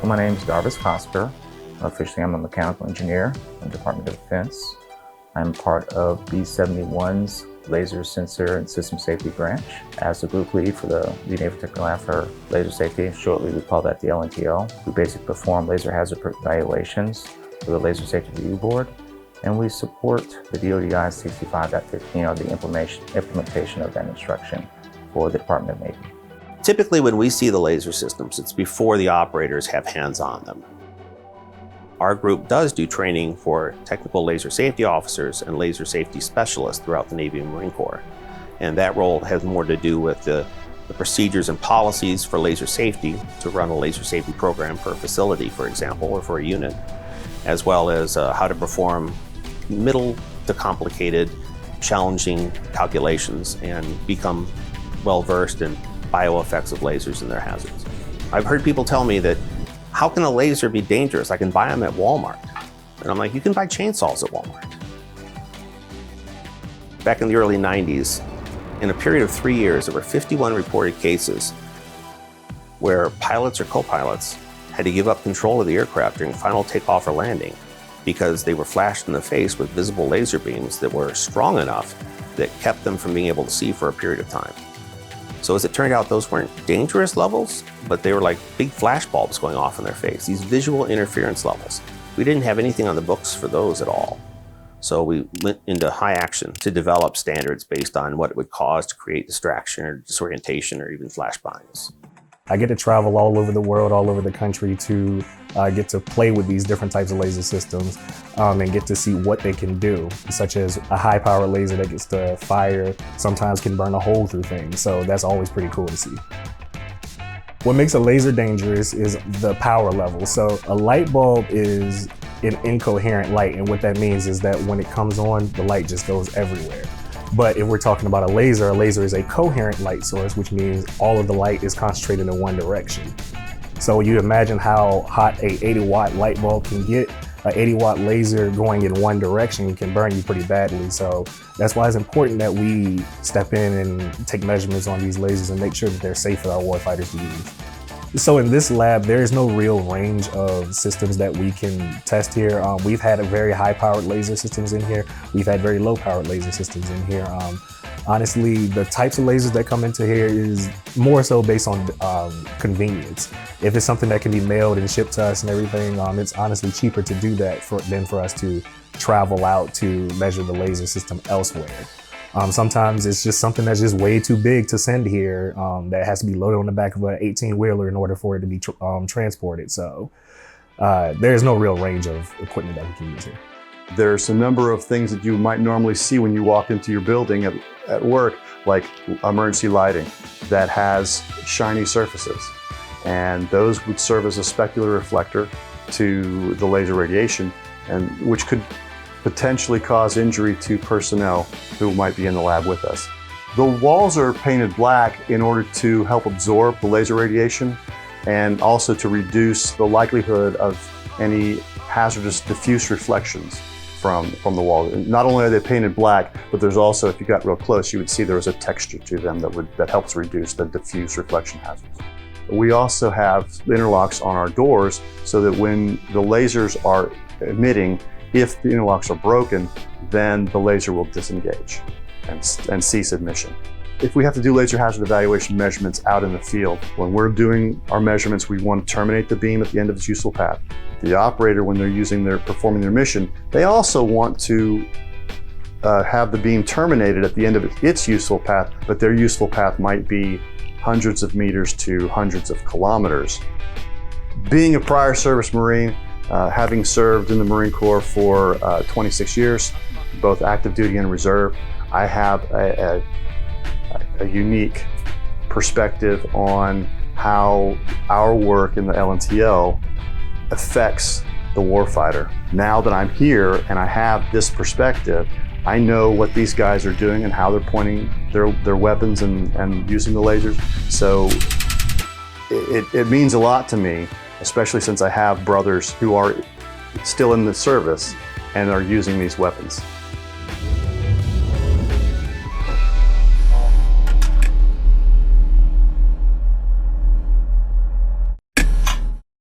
My name is Darvis Cosper. Officially, I'm a mechanical engineer in the Department of Defense. I'm part of B-71's Laser Sensor and System Safety Branch. As the group lead for the Naval Technical Lab for Laser Safety, shortly we call that the LNTL. We basically perform laser hazard evaluations for the Laser Safety Review Board, and we support the DoDI 65.15, or the implementation of that instruction for the Department of Navy. Typically, when we see the laser systems, it's before the operators have hands on them. Our group does do training for technical laser safety officers and laser safety specialists throughout the Navy and Marine Corps. And that role has more to do with the procedures and policies for laser safety, to run a laser safety program for a facility, for example, or for a unit, as well as how to perform middle to complicated, challenging calculations and become well-versed in bioeffects of lasers and their hazards. I've heard people tell me that, how can a laser be dangerous? I can buy them at Walmart. And I'm like, you can buy chainsaws at Walmart. Back in the early 90s, in a period of 3 years, there were 51 reported cases where pilots or co-pilots had to give up control of the aircraft during final takeoff or landing because they were flashed in the face with visible laser beams that were strong enough that kept them from being able to see for a period of time. So as it turned out, those weren't dangerous levels, but they were like big flash bulbs going off in their face, these visual interference levels. We didn't have anything on the books for those at all. So we went into high action to develop standards based on what it would cause to create distraction or disorientation or even flash binds. I get to travel all over the world, all over the country to get to play with these different types of laser systems and get to see what they can do, such as a high-powered laser that gets to fire, sometimes can burn a hole through things. So that's always pretty cool to see. What makes a laser dangerous is the power level. So a light bulb is an incoherent light, and what that means is that when it comes on, the light just goes everywhere. But if we're talking about a laser is a coherent light source, which means all of the light is concentrated in one direction. So you imagine how hot a 80-watt light bulb can get. An 80-watt laser going in one direction can burn you pretty badly. So that's why it's important that we step in and take measurements on these lasers and make sure that they're safe for our warfighters to use. So in this lab, there is no real range of systems that we can test here. We've had very high-powered laser systems in here. We've had very low-powered laser systems in here. Honestly, the types of lasers that come into here is more so based on convenience. If it's something that can be mailed and shipped to us and everything, it's honestly cheaper to do that than for us to travel out to measure the laser system elsewhere. Sometimes it's just something that's just way too big to send here that has to be loaded on the back of an 18-wheeler in order for it to be transported. So there's no real range of equipment that we can use here. There's a number of things that you might normally see when you walk into your building at work, like emergency lighting that has shiny surfaces. And those would serve as a specular reflector to the laser radiation, and which could potentially cause injury to personnel who might be in the lab with us. The walls are painted black in order to help absorb the laser radiation and also to reduce the likelihood of any hazardous diffuse reflections from the wall. Not only are they painted black, but there's also, if you got real close, you would see there was a texture to them that helps reduce the diffuse reflection hazards. We also have interlocks on our doors so that when the lasers are emitting, if the interlocks are broken, then the laser will disengage and cease emission. If we have to do laser hazard evaluation measurements out in the field, when we're doing our measurements, we want to terminate the beam at the end of its useful path. The operator, when they're performing their mission, they also want to have the beam terminated at the end of its useful path, but their useful path might be hundreds of meters to hundreds of kilometers. Being a prior service Marine, having served in the Marine Corps for 26 years, both active duty and reserve, I have a unique perspective on how our work in the LNTL affects the warfighter. Now that I'm here and I have this perspective, I know what these guys are doing and how they're pointing their weapons and using the lasers. So it means a lot to me, especially since I have brothers who are still in the service and are using these weapons.